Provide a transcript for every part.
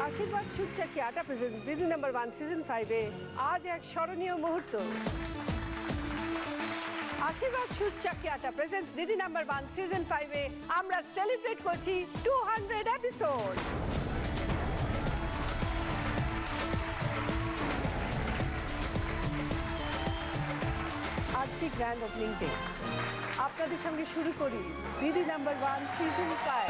আশীর্বাদ ছুট চাকি আটা প্রেজেন্ট দিদি নাম্বার 1 সিজন 5 এ আজ এক স্মরণীয় মুহূর্ত। আশীর্বাদ ছুট চাকি আটা প্রেজেন্ট দিদি নাম্বার 1 সিজন 5 এ আমরা সেলিব্রেট করছি 200 এপিসোড। আজকে গ্র্যান্ড ওপেনিং ডে। আপনাদের সঙ্গে শুরু করি দিদি নাম্বার 1 সিজন 5।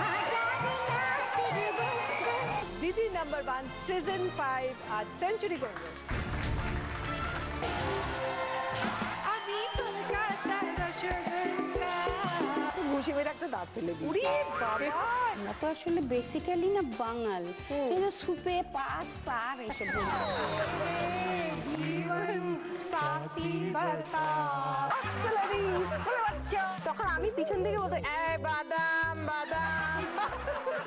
দিদি নাম্বার 1 সিজন 5 আজ সেঞ্চুরি করবে। আমি ঘুষি মেরে একটা দাঁত ফেলে দিই। আমরা তো আসলে বেসিক্যালি না বাঙাল, সুপে পাস সার এসব তখন আমি পিছন থেকে বলতো বাদাম বাদাম।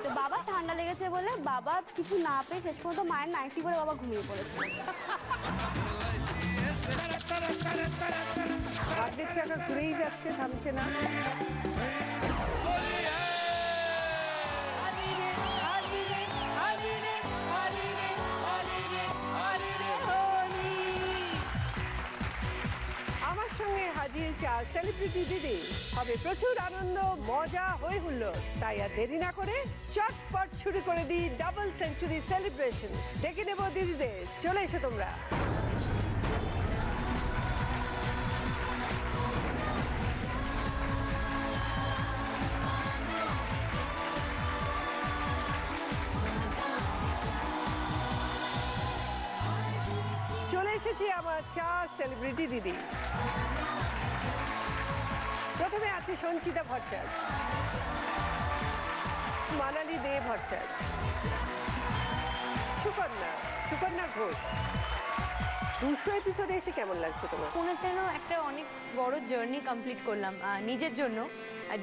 তো বাবা ঠান্ডা লেগেছে বলে বাবা কিছু না পেয়ে শেষ পর্যন্ত মায়ের নাইটি করে বাবা ঘুমিয়ে পড়েছিল। ভাগ্যের চাকা ঘুরেই যাচ্ছে, থামছে না। আমার সঙ্গে হাজির 4 সেলিব্রিটি দিদি। হবে প্রচুর আনন্দ, মজা, হই হুল্লোড়। তাই আর দেরি না করে চটপট শুরু করে দিই ডাবল সেঞ্চুরি সেলিব্রেশন। ডেকে নেব দিদিদের, চলে এসো তোমরা। চলে এসেছি আমার 4 সেলিব্রিটি দিদি। প্রথমে আছে সঞ্চিতা ভট্টাচার্য, মানালি দে ভট্টাচার্য, সুকন্যা ঘোষ। 200 এপিসোডে এসে কেমন লাগছে তোমার? মনে হচ্ছে যেন একটা অনেক বড় জার্নি কমপ্লিট করলাম নিজের জন্য।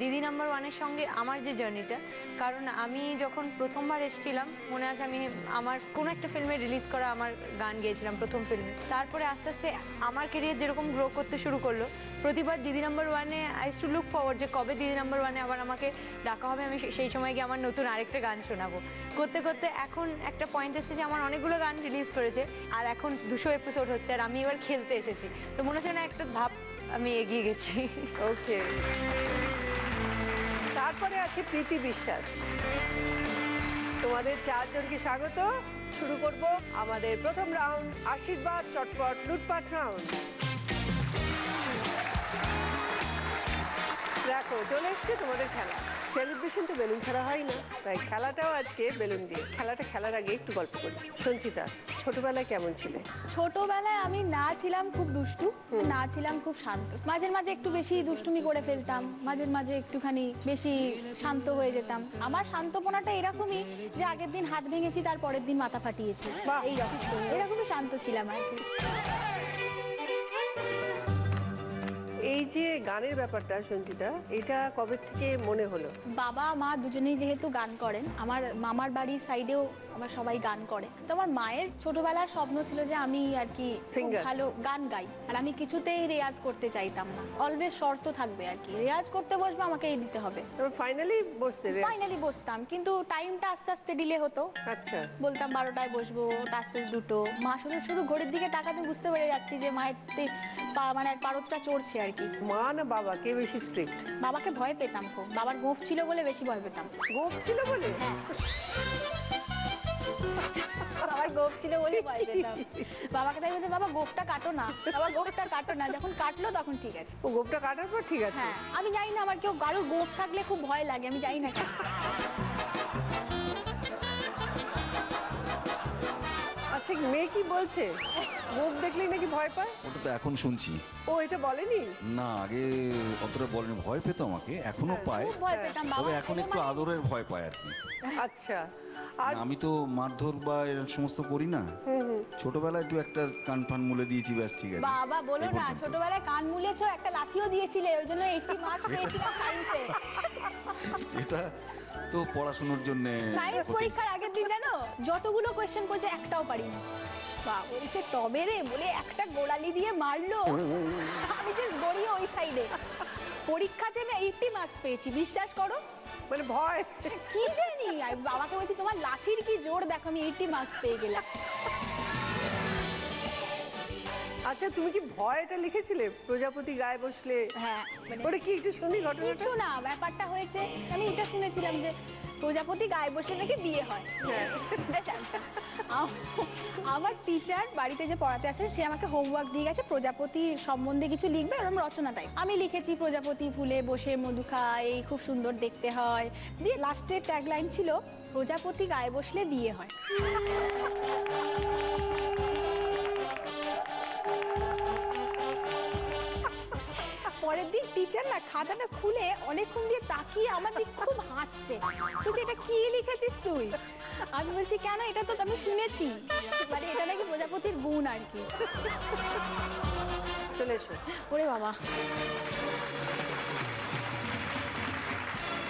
দিদি নাম্বার 1-এর সঙ্গে আমার যে জার্নিটা, কারণ আমি যখন প্রথমবার এসেছিলাম মনে আছে আমি আমার কোনো একটা ফিল্মে রিলিজ করা আমার গান গেয়েছিলাম প্রথম ফিল্মে। তারপরে আস্তে আস্তে আমার কেরিয়ার যেরকম গ্রো করতে শুরু করলো, প্রতিবার দিদি নাম্বার 1-এ আই টু লুক ফরওয়ার্ড যে কবে দিদি নাম্বার 1-এ আবার আমাকে ডাকা হবে, আমি সেই সময় গিয়ে আমার নতুন আরেকটা গান শোনাবো। করতে করতে এখন একটা পয়েন্ট এসেছে যে আমার অনেকগুলো গান রিলিজ করেছে আর এখন 200 এপিসোড হচ্ছে আর আমি এবার খেলতে এসেছি। তো মনে হচ্ছে না একটা ধাপ আমি এগিয়ে গেছি। ওকে, তারপরে আছে প্রীতি বিশ্বাস। তোমাদের 4 জনকে স্বাগত। শুরু করব আমাদের প্রথম রাউন্ড, আশীর্বাদ চটপট লুটপাট রাউন্ড। দেখো চলে এসছে তোমাদের খেলা। সেলিব্রেশন তো বেলুন ছাড়া হয় না, তাই খেলাটাও আজকে বেলুন দিয়ে। খেলাটা খেলার আগে একটু গল্প করি। সঞ্চিতা, ছোটবেলায় কেমন ছিলে? ছোটবেলায় আমি না ছিলাম খুব দুষ্টু, না ছিলাম খুব শান্ত। মাঝে মাঝে একটু বেশি দুষ্টুমি করে ফেলতাম, মাঝে মাঝে একটুখানি বেশি শান্ত হয়ে যেতাম। আমার শান্তপনাটা এরকমই যে আগের দিন হাত ভেঙেছি, তার পরের দিন মাথা ফাটিয়েছি, এরকমই শান্ত ছিলাম আর কি। এই যে গানের ব্যাপারটা সঞ্চিতা, এটা কবে থেকে মনে হলো? বাবা মা দুজনেই যেহেতু গান করেন, আমার মামার বাড়ির সাইডেও আমার সবাই গান করে, তো আমার মায়ের ছোটবেলার স্বপ্ন ছিল যে আমি আর কি ভালো গান গাই। আর আমি কিছুতেই রেয়াজ করতে চাইতাম না, অলওয়েজ শর্ত থাকবে আর কি, রেয়াজ করতে বসবে আমাকে এই দিতে হবে। ফাইনালি বসতাম, কিন্তু টাইমটা আস্তে আস্তে ডিলে হতো। আচ্ছা, বলতাম 12টায় বসবো, আসতে 2টো। মা শুধু ঘড়ির দিকে তাকাতে বুঝতে পেরে যাচ্ছি যে মায়ের মানে পারদটা চড়ছে আর কি। মা না বাবা, কে বেশি স্ট্রিক্ট? বাবাকে ভয় পেতাম খুব, বাবার গোঁফ ছিল বলে বেশি ভয় পেতাম। গোঁফ ছিল বলে? বাবার গোঁফ ছিল বলে ভয় পেতাম। বাবাকে তাই বলতে, বাবা গোঁফটা কাটো না, বাবা গোঁফটা কাটো না। যখন কাটলো তখন ঠিক আছে। ও গোঁফটা কাটার পর ঠিক আছে? হ্যাঁ, আমি জানি না, আমার কেউ কারো গোঁফ থাকলে খুব ভয় লাগে, আমি জানি না কেন। আচ্ছা, মেয়ে কি বলছে? গোঁফ দেখলেই নাকি ভয় পায়? ওটা তো এখন শুনছি। ও এটা বলেনি? না, আগে অতটা বলেনি, ভয় পেত আমাকে, এখনো পায়, ভয় পেতাম। তবে এখন একটু আদরের ভয় পায় আর কি। আচ্ছা, আর আমি তো মারধর বা এরকম সমস্ত করি না, ছোটবেলায় তুই একটা কান ফান মুলে দিয়েছি, ব্যাস ঠিক আছে। বাবা বলো এই না, পর্যন্ত। ছোটবেলায় কান মুলেছো, একটা লাঠিও দিয়েছিলে, ওই জন্য 80 মার্কস পেয়েছিলাম সায়েন্সে। সেটা তো পড়াশোনার জন্য সায়েন্স পরীক্ষার আগের দিন জানো যতগুলো কোয়েশ্চেন করেছে একটাও পারিনি। বা বলছে তবে রে বলে একটা গোড়ালি দিয়ে মারলো, আমি যে গড়িয়ে ওই সাইডে। পরীক্ষাতে আমি 80 মার্কস পেয়েছি, বিশ্বাস করো। মানে ভয়। কি জানি, আমি বাবাকে বলছি তোমার লাঠির কি জোর, দেখো আমি 80 মার্কস পেয়ে গেলাম। আচ্ছা তুমি কি ভয়টা লিখেছিলে প্রজাপতি গায়ে বসলে? হ্যাঁ মানে ওটা কি একটু শুনি ঘটনাটা। কিছু না, ব্যাপারটা হয়েছে আমি এটা শুনেছিলাম যে প্রজাপতি গায়ে বসলে নাকি বিয়ে হয়। হ্যাঁ। আমার টিচার বাড়িতে যে পড়াতে আসেন সে আমাকে হোমওয়ার্ক দিয়ে গেছে, প্রজাপতি সম্বন্ধে কিছু লিখবে, এরকম রচনাটাই আমি লিখেছি। প্রজাপতি ফুলে বসে মধু খায়, এই খুব সুন্দর দেখতে হয়, দিয়ে লাস্টের ট্যাগলাইন ছিল প্রজাপতি গায়ে বসলে বিয়ে হয়। পরের দিন টিচার না খাতাটা খুলে অনেকক্ষণ দিয়ে তাকিয়ে আমার দিক খুব হাসছে, বলছে এটা কি লিখেছিস তুই? আমি বলছি কেন, এটা তো আমি শুনেছি, মানে এটা নাকি প্রজাপতির গুণ আর কি। চলে এসো। ওরে বাবা,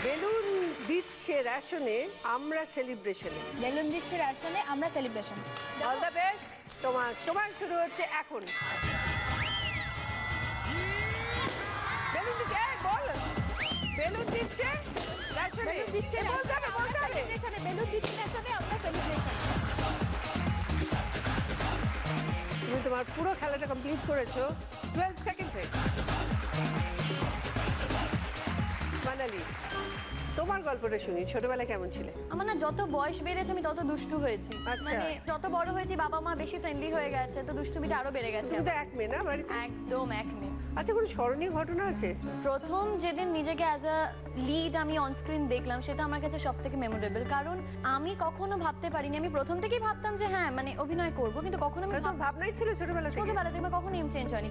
বেলুন দিচ্ছে রেশনে, আমরা সেলিব্রেশনে। বেলুন দিচ্ছে রেশনে, আমরা সেলিব্রেশন। অল দ্য বেস্ট, তোমার সময় শুরু হচ্ছে এখন। বেলুন দিচ্ছে, এই বল। বেলুন দিচ্ছে রেশনে, বেলুন দিচ্ছে বলতে হবে, বলতে হবে। সেলিব্রেশনে, বেলুন দিচ্ছে রেশনে, আমরা সেলিব্রেশন। তুমি তোমার পুরো খেলাটা কমপ্লিট করেছো 12 সেকেন্ডসে। মানালি, তোমার গল্পটা শুনি, ছোটবেলায় কেমন ছিলে? আমার না যত বয়স বেড়েছে আমি তত দুষ্টু হয়েছি। আচ্ছা। মানে যত বড় হয়েছি বাবা মা বেশি ফ্রেন্ডলি হয়ে গেছে, তো দুষ্টুমিটা আরো বেড়ে গেছে তুমি তো আমার। এক মেয়ে না বাড়িতে? একদম এক নেই। আচ্ছা, কোনো স্মরণীয় ঘটনা আছে? প্রথম যেদিন নিজেকে অ্যাজ আ লিড আমি অন স্ক্রিন দেখলাম সেটা আমার কাছে সব থেকে মেমোরেবল, কারণ আমি কখনো ভাবতে পারিনি, আমি প্রথম থেকেই ভাবতাম যে হ্যাঁ মানে অভিনয় করব, কিন্তু কখনো আমি তোমার ভাবনাই ছিল ছোটবেলা থেকে? ছোটবেলা থেকে আমার কখনো এম চেঞ্জ হয়নি।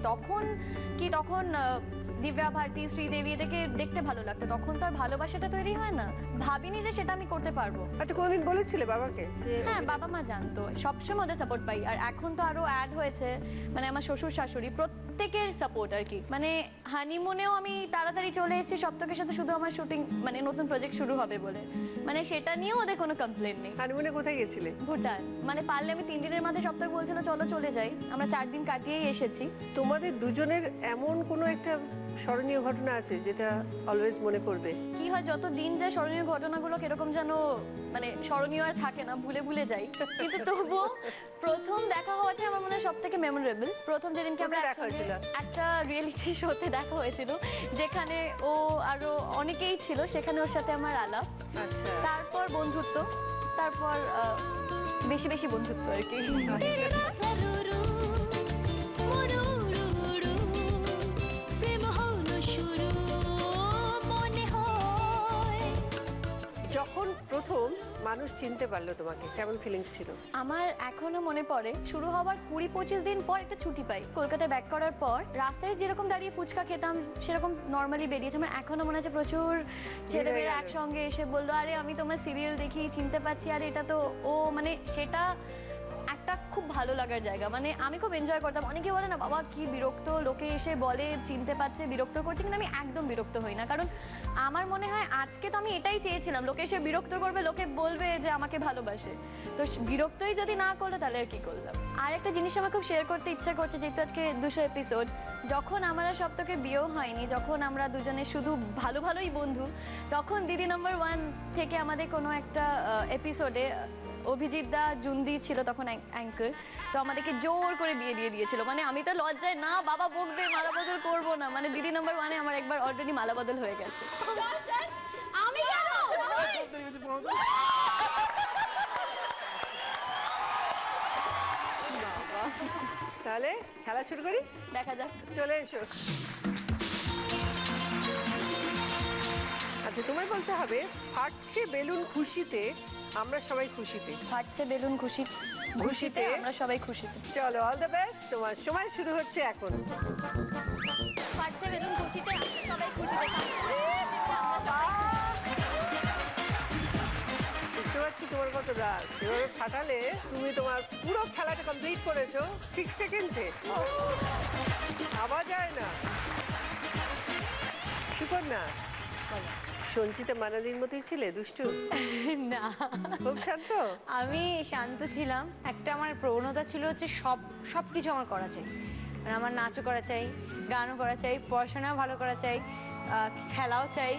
তখন দিব্যা ভারতী, শ্রীদেবী এদেরকে দেখতে ভালো লাগতো, তখন তো আর ভালোবাসাটা তৈরি হয় না, ভাবিনি যে সেটা আমি করতে পারবো। আচ্ছা, কোনোদিন বলেছিলে বাবাকে যে? হ্যাঁ, বাবা মা জানতো, সবসময় ওদের সাপোর্ট পাই, আর এখন তো আরো অ্যাড হয়েছে, মানে আমার শ্বশুর শাশুড়ি প্রত্যেকের সাপোর্ট আর কি। মানে হানিমুনেও আমি তাড়াতাড়ি চলে এসেছি সপ্তকের সাথে, শুধু আমার শুটিং মানে নতুন প্রজেক্ট শুরু হবে বলে, মানে সেটা নিয়েও ওদের কোনো কমপ্লেন নেই। হানিমুনে কোথায় গেছিলে? ভুটান, মানে পারলে আমি 3 দিনের মাঝে সপ্তক বলছিল চলো চলে যাই, আমরা 4 দিন কাটিয়েই এসেছি। তোমাদের দুজনের এমন কোনো একটা স্মরণীয় ঘটনা আছে যেটা অলওয়েজ মনে পড়বে? কি হয় যত দিন যায় স্মরণীয় ঘটনাগুলো কিরকম যেন মানে স্মরণীয় আর থাকে না, ভুলে ভুলে যাই, কিন্তু তবুও প্রথম দেখা হওয়াটা আমার মনে হয় সব থেকে মেমোরেবল। প্রথম যেদিনকে আমরা কোথায় দেখা একসঙ্গে হয়েছিল? একটা রিয়েলিটি শোতে দেখা হয়েছিল, যেখানে ও আরো অনেকেই ছিল, সেখানে ওর সাথে আমার আলাপ, আচ্ছা। তারপর বন্ধুত্ব, তারপর বেশি বেশি বন্ধুত্ব আর কি। যখন প্রথম মানুষ চিনতে পারলো তোমাকে, কেমন ফিলিংস ছিল? আমার এখনো মনে পড়ে, শুরু হওয়ার 20-25 দিন পর একটা ছুটি পাই, কলকাতায় ব্যাক করার পর রাস্তায় যেরকম দাঁড়িয়ে ফুচকা খেতাম সেরকম নর্মালি বেরিয়েছে। আমার এখনো মনে আছে প্রচুর ছেলেমেয়েরা একসঙ্গে এসে বললো আরে আমি তোমার সিরিয়াল দেখি, চিনতে পারছি, আর এটা তো ও, মানে সেটা একটা খুব ভালো লাগার জায়গা, মানে আমি খুব এনজয় করতাম। অনেকে বলে না বাবা কি বিরক্ত, লোকে এসে বলে চিনতে পারছে, বিরক্ত করছে, কিন্তু আমি একদম বিরক্ত হই না, কারণ আমার মনে হয় আজকে তো আমি এটাই চেয়েছিলাম, লোকে এসে বিরক্ত করবে, লোকে বলবে যে আমাকে ভালোবাসে, তো বিরক্তই যদি না করলো তাহলে আর কি করলাম। আর একটা জিনিস আমার খুব শেয়ার করতে ইচ্ছা করছে, যেহেতু আজকে 200 এপিসোড, যখন আমরা সপ্তকের বিয়েও হয়নি, যখন আমরা দুজনে শুধু ভালো ভালোই বন্ধু, তখন দিদি নাম্বার 1 থেকে আমাদের কোনো একটা এপিসোডে অভিজিৎ দা জুন্দি ছিল তখন অ্যাঙ্কর, তো আমাদেরকে জোর করে বিয়ে দিয়ে দিয়েছিল। মানে আমি তো লজ্জায় না, বাবা বকবে, মালা বদল করবো না, মানে দিদি নাম্বার 1-এ আমার একবার অলরেডি মালা বদল হয়ে গেছে। আমি কেন? তাহলে খেলা শুরু করি, দেখা যাক। চলে এসো। আচ্ছা, তোমায় বলতে হবে ফাটছে বেলুন খুশিতে, আমরা সবাই খুশিতে। ফাটছে বেলুন খুশি খুশিতে, আমরা সবাই খুশিতে। চলো, অল দ্য বেস্ট, তোমার সময় শুরু হচ্ছে এখন। ফাটছে বেলুন খুশিতে, আমরা সবাই খুশিতে। বুঝতে পারছি তোমার তোমার কত রাগ, এভাবে ফাটালে তুমি তোমার পুরো খেলাটা কমপ্লিট করেছো 6 সেকেন্ডসে। ভাবা যায় না। সুকন্যা, সঞ্চিতা মানালির মতোই ছিলে দুষ্টু? না, খুব শান্ত? আমি শান্ত ছিলাম। একটা আমার প্রবণতা ছিল হচ্ছে সব কিছু আমার করা চাই, মানে আমার নাচও করা চাই, গানও করা চাই, পড়াশোনাও ভালো করা চাই, খেলাও চাই,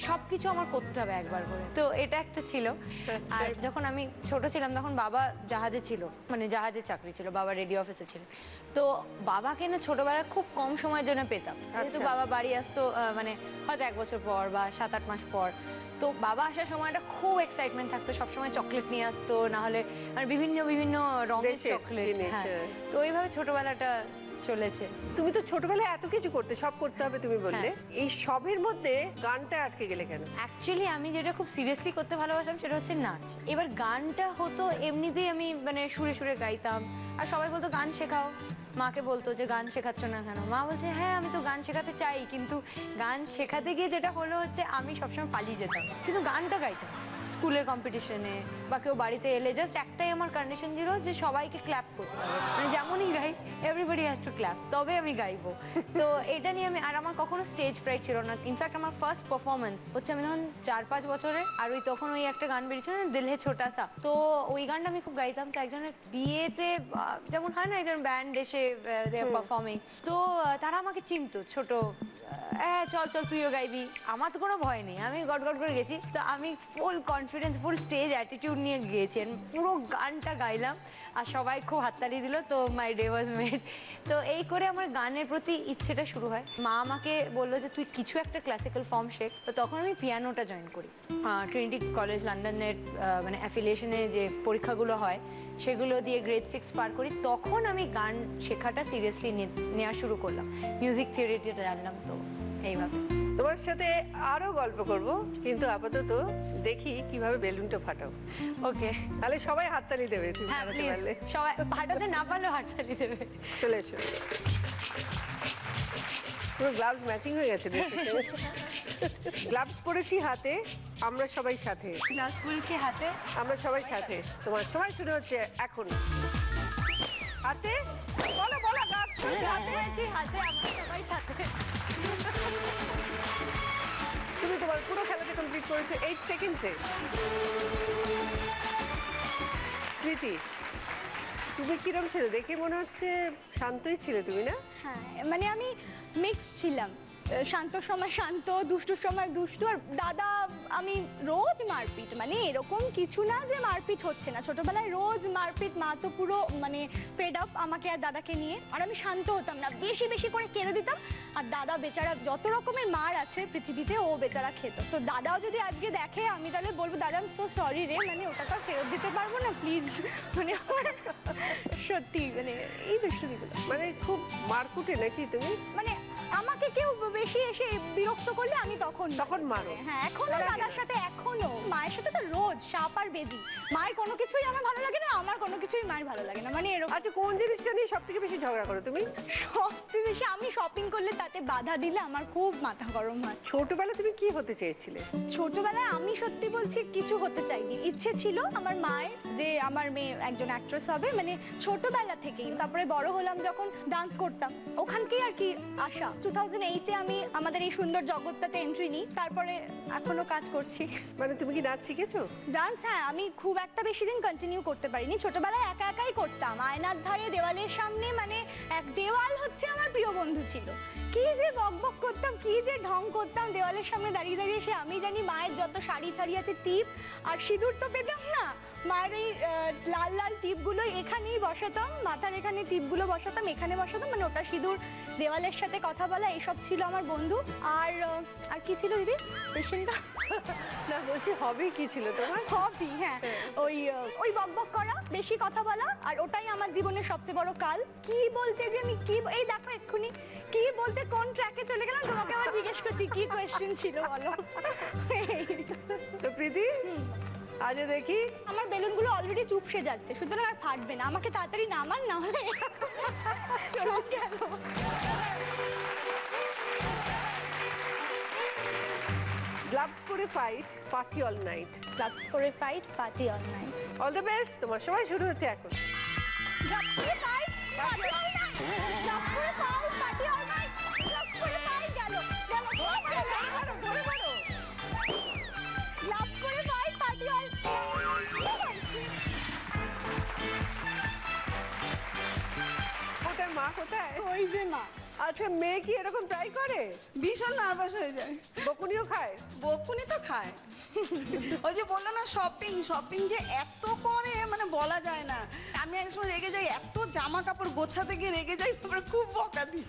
সব কিছু আমার করতে হবে একবার করে। তো এটা একটা ছিল। আচ্ছা। আর যখন আমি ছোট ছিলাম তখন বাবা জাহাজে ছিল, মানে জাহাজে চাকরি ছিল, বাবা রেডিও অফিসে ছিল। তো বাবাকে না ছোটবেলায় খুব কম সময়ের জন্য পেতাম, যেহেতু আচ্ছা। বাবা বাড়ি আসতো মানে হয়তো 1 বছর পর বা 7-8 মাস পর। তো বাবা আসার সময়টা খুব এক্সাইটমেন্ট থাকতো, সবসময় চকলেট নিয়ে আসতো, না হলে আর বিভিন্ন বিভিন্ন রঙের দেশের চকলেট। জিনিস, হ্যাঁ। তো এইভাবে ছোটবেলাটা চলেছে। তুমি তো ছোটবেলায় এত কিছু করতে, সব করতে হবে তুমি বললে, এই সবের মধ্যে গানটা আটকে গেলে কেন? অ্যাকচুয়ালি আমি যেটা খুব সিরিয়াসলি করতে ভালোবাসতাম সেটা হচ্ছে নাচ। এবার গানটা হতো এমনিতেই, আমি মানে সুরে সুরে গাইতাম, আর সবাই বলতো গান শেখাও। মাকে বলতো যে গান শেখাচ্ছ না কেন? মা বলছে হ্যাঁ আমি তো গান শেখাতে চাই, কিন্তু গান শেখাতে গিয়ে যেটা হলো হচ্ছে আমি সবসময় পালিয়ে যেতাম, কিন্তু গানটা গাইতাম স্কুলের কম্পিটিশনে বা কেউ বাড়িতে এলে। জাস্ট একটাই আমার কন্ডিশন ছিল যে সবাইকে ক্ল্যাপ করতে হবে, মানে যেমনই গাই এভরিবডি হ্যাজ টু ক্ল্যাপ, তবে আমি গাইবো। তো এটা নিয়ে আমি, আর আমার কখনো স্টেজ ফ্রাইট ছিল না। ইনফ্যাক্ট আমার ফার্স্ট পারফরমেন্স হচ্ছে আমি তখন 4-5 বছরে, আর ওই তখন ওই একটা গান বেরিয়েছিল না, দিল হে ছোটা সা, তো ওই গানটা আমি খুব গাইতাম। তো একজনের বিয়েতে যেমন হয় না, একজন ব্যান্ড এসে পারফর্মিং, তো তারা আমাকে চিনতো, ছোট, হ্যাঁ চল চল তুইও গাইবি। আমার তো কোনো ভয় নেই, আমি গট গট করে গেছি। তো আমি ফুল কনফিডেন্স, ফুল স্টেজ অ্যাটিটিউড নিয়ে গিয়েছেন, পুরো গানটা গাইলাম আর সবাই খুব হাততালি দিল। তো মাই ডে ওয়াজ মেড। তো এই করে আমার গানের প্রতি ইচ্ছেটা শুরু হয়। মা আমাকে বললো যে তুই কিছু একটা ক্লাসিক্যাল ফর্ম শেখ। তো তখন আমি পিয়ানোটা জয়েন করি ট্রিনিটি কলেজ লন্ডনের, মানে অ্যাফিলিয়েশনে যে পরীক্ষাগুলো হয় সেগুলো দিয়ে গ্রেড 6 পার করি। তখন আমি গান শেখাটা সিরিয়াসলি নেওয়া শুরু করলাম, মিউজিক থিওরিটা জানলাম। তো এইভাবে তোমার সাথে আরো গল্প করব, কিন্তু আপাতত দেখি কিভাবে বেলুনটা ফাটাও। ওকে, তাহলে সবাই হাততালি দেবে তুমি হ্যাঁ ফাটাতে প্লিজ, পারলে। সবাই ফাটাতে না পারলেও হাততালি দেবে। চলে এসো। পুরো গ্লাভস ম্যাচিং হয়ে গেছে ড্রেসের সাথে। গ্লাভস পরেছি হাতে, আমরা সবাই সাথে, গ্লাভস পরেছি হাতে, আমরা সবাই সাথে। তোমার সময় শুরু হচ্ছে এখন। হাতে বলো বলো, গ্লাভস পরেছি হাতে। হাতে আমরা সবাই সাথে। তুমি তোমার পুরো খেলাটা কমপ্লিট করেছো 8 সেকেন্ডসে। প্রীতি, তুমি কিরম ছিল? দেখে মনে হচ্ছে শান্তই ছিলে তুমি, না? হ্যাঁ, মানে আমি মিক্স ছিলাম, শান্তর সময় শান্ত, দুষ্টুর সময় দুষ্টু। আর দাদা, আমি রোজ মারপিট, মানে এরকম কিছু না যে মারপিট হচ্ছে না, ছোটবেলায় রোজ মারপিট। মা তো পুরো মানে ফেড আপ আমাকে আর দাদাকে নিয়ে। আর আমি শান্ত হতাম না, বেশি বেশি করে কেঁদে দিতাম। আর দাদা বেচারা যত রকমের মার আছে পৃথিবীতে ও বেচারা খেত। তো দাদাও যদি আজকে দেখে, আমি তাহলে বলবো দাদা আই এম সো সরি রে, মানে ওটা তো ফেরত দিতে পারবো না, প্লিজ। মানে আমার সত্যি মানে এই দুষ্টুমিগুলো। মানে খুব মারকুটে নাকি তুমি? মানে আমাকে কেউ বেশি এসে বিরক্ত করলে আমি তখন মারো? হ্যাঁ, এখনো দাদার সাথে, এখনো মায়ের সাথে তো রোজ সাপ আর বেজি। মায়ের কোনো কিছুই আমার ভালো লাগে না, আমার কোনো কিছুই মায়ের ভালো লাগে না, মানে এরকম। আচ্ছা, কোন জিনিসটা নিয়ে সব থেকে বেশি ঝগড়া করো তুমি? সবচেয়ে বেশি আমি শপিং করলে তাতে বাধা দিলে আমার খুব মাথা গরম হয়। ছোটবেলায় তুমি কি হতে চেয়েছিলে? ছোটবেলায় আমি সত্যি বলছি কিছু হতে চাইনি, ইচ্ছে ছিল আমার মায়ের যে আমার মেয়ে একজন অ্যাক্ট্রেস হবে, মানে ছোটবেলা থেকেই। তারপরে বড় হলাম যখন, ডান্স করতাম, ওখানকেই আর কি আশা। 2008-এ আমি আমাদের এই সুন্দর জগৎটাতে এন্ট্রি নিই, তারপরে এখনো কাজ করছি। মানে তুমি কি নাচ শিখেছো? ডান্স, হ্যাঁ, আমি খুব একটা বেশি দিন কন্টিনিউ করতে পারিনি। ছোটবেলায় একা একাই করতাম, আয়নার ধারে, দেওয়ালের সামনে, মানে এক দেওয়াল হচ্ছে আমার প্রিয় বন্ধু ছিল। কি যে বকবক করতাম, কি যে ঢং করতাম দেওয়ালের সামনে দাঁড়িয়ে দাঁড়িয়ে। সে আমি জানি মায়ের যত শাড়ি ঠাড়ি আছে, টিপ আর সিঁদুর তো পেতাম না, মায়ের এই লাল লাল টিপগুলো এখানেই বসাতাম, মাথার এখানে টিপগুলো বসাতাম, এখানে বসাতাম, মানে ওটা সিঁদুর। দেওয়ালের সাথে কথা বলা, এইসব ছিল আমার বন্ধু। আর আর কি ছিল দিদি কোয়েশ্চেনটা? না, বলছি হবি কি ছিল তোমার? হবি, হ্যাঁ, ওই বকবক করা, বেশি কথা বলা, আর ওটাই আমার জীবনের সবচেয়ে বড় কাল। কি বলতে যে আমি কি, এই দেখো এক্ষুনি কি বলতে কোন ট্র্যাকে চলে গেলাম, তোমাকে আবার জিজ্ঞেস করছি কি কোয়েশ্চেন ছিল বলো। তো প্রীতি, আজ দেখি আমার বেলুনগুলো অলরেডি চুপসে যাচ্ছে, সুতরাং আর ফাটবে না, আমাকে তাড়াতাড়ি নামান, না হলে চলে গেল। গ্লাভস পরে fight, party all night. Clubs করে fight, party all night. All the best, তোমার সময় শুরু হচ্ছে এখন। ক্লাবস করে fight, party all night. Clubs করে fight, party all night. Clubs করে ফাইট, গেল গেল ধরে মারো। ক্লাবস করে ফাইট, পার্টি অল কোথায় মা, কোথায়? ওই যে মা, আচ্ছা, মেয়ে কি এরকম ট্রাই করে? ভীষণ নার্ভাস হয়ে যায়। বকুনিও খায়? বকুনি তো খায়। ওই যে বললো না, শপিং শপিং যে এত করে মানে বলা যায় না। আমি এক সময় রেগে যাই, এত জামা কাপড় গোছাতে গিয়ে রেগে যাই, তারপরে খুব বকা দিই।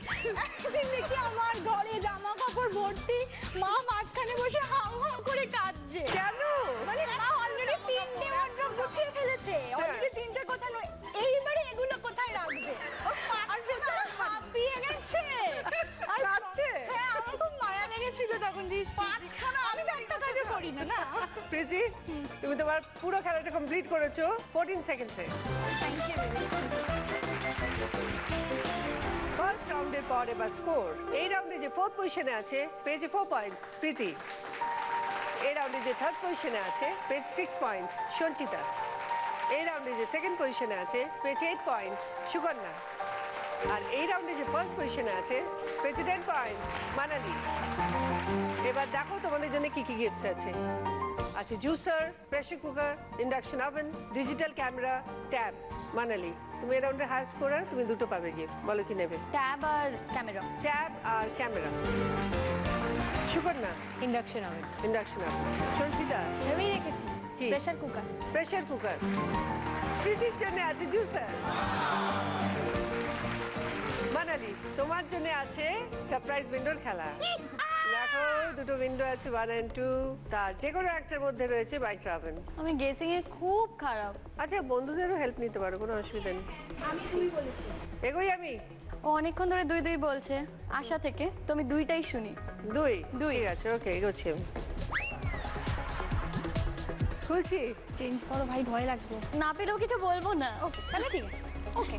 একদিন দেখি আমার ঘরে জামা কাপড় ভর্তি, মা মাঝখানে বসে হাউ হাউ করে কাঁদছে। কেন? মানে মা অলরেডি 3টে ওয়ার্ড্রোব গুছিয়ে ফেলেছে, অলরেডি 3টে গোছানো, এইবারে এগুলো কোথায় রাখবে? আর বেচারা হাঁপিয়ে গেছে আর কাঁদছে? হ্যাঁ, আমার খুব মায়া লেগেছিল তখন যে পাঁচখানা আমি তো একটা কাজও করি না না। প্রীতি, তুমি তোমার পুরো খেলাটা কমপ্লিট করেছো 14 সেকেন্ডসে। ফার্স্ট রাউন্ডের পর এবার স্কোর। এই রাউন্ডে যে ফোর্থ পজিশনে আছে পেয়েছে 4 পয়েন্টস প্রীতি। এই রাউন্ডে যে থার্ড পজিশনে আছে পেয়েছে 6 পয়েন্টস সঞ্চিতা। এই রাউন্ডে যে সেকেন্ড পজিশনে আছে পেয়েছে 8 পয়েন্টস সুকন্যা। আর এই রাউন্ডে যে ফার্স্ট পজিশনে আছে পেয়েছে 10 পয়েন্টস মানালি। এবার দেখো তোমাদের জন্য কি কি গিফটস আছে। আছে juicer, pressure cooker, induction oven, digital camera, tab. Manali, তুমি এই রাউন্ডের হাই স্কোরার, তুমি দুটো পাবে গিফট। বলো কি নেবে? ট্যাব আর ক্যামেরা। ট্যাব আর camera. Sukanya? Induction oven. Induction oven. Sanchita? ভেবেই রেখেছি কি? Pressure cooker. Pressure cooker. প্রীতির জন্য আছে জুসার। মানালি, তোমার জন্য আছে সারপ্রাইজ উইন্ডোর খেলা। দেখো দুটো উইন্ডো আছে, 1 and 2, তার যে কোনো একটার মধ্যে রয়েছে মাইক্রো ওভেন। আমি গেসিং এ খুব খারাপ। আচ্ছা, বন্ধুদেরও হেল্প নিতে পারো, কোনো অসুবিধা নেই। আমি দুই বলেছি। এগোই আমি? ও অনেকক্ষণ ধরে দুই দুই বলছে আশা থেকে, তো আমি দুইটাই শুনি। দুই? দুই। ঠিক আছে, ওকে, এগোচ্ছি আমি। খুলছি। চেঞ্জ করো ভাই, ভয় লাগছে। না পেলেও কিছু বলবো না। ওকে, তাহলে ঠিক আছে। ওকে।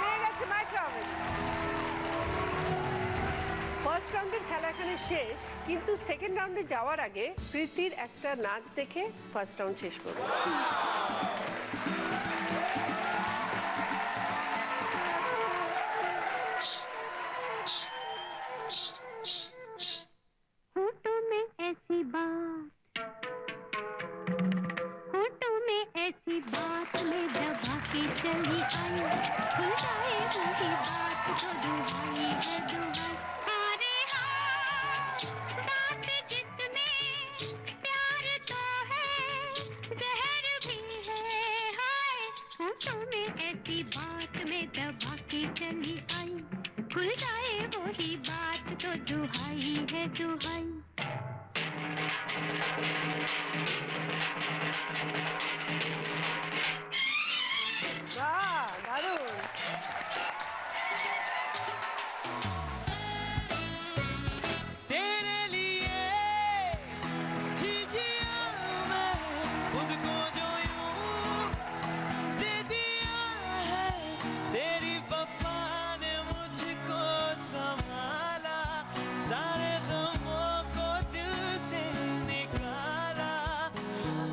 পেয়ে গেছে মাইক্রো ওভেন। ফার্স্ট রাউন্ডের খেলা এখানে শেষ, কিন্তু সেকেন্ড রাউন্ডে যাওয়ার আগে প্রীতির একটা নাচ দেখে ফার্স্ট রাউন্ড শেষ করবো। होठों में ऐसी बात, होठों में ऐसी बात में दबा के चली आई, खुल जाए वही बात तो दुहाई है दुहाई। अरे हाँ, बात जिसमें प्यार तो है, जहर भी है, हाय। होठों में ऐसी बात में दबा के चली आई, खुल जाए वही बात तो दुहाई है दुहाई। বাহ, দারুণ। तेरे लिए ही जिया मैं, खुद को जो यूं दे दिया है, तेरी वफा ने मुझको संभाला, सारे गमों को दिल से निकाला।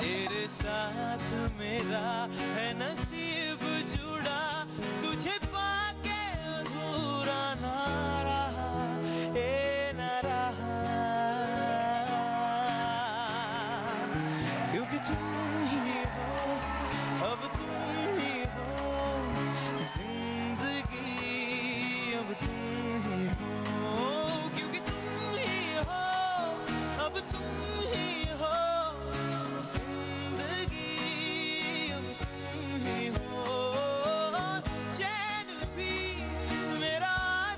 तेरे साथ मेरा है नसीब जुड़ा, तुझे पाके अधूरा ना रहा, ए ना रहा। क्योंकि तुम ही हो, अब तुम ही हो, जिंदगी अब तुम ही हो। क्योंकि तुम ही हो, अब तुम ही हो, जिंदगी अब तुम ही हो। चैन भी मेरा,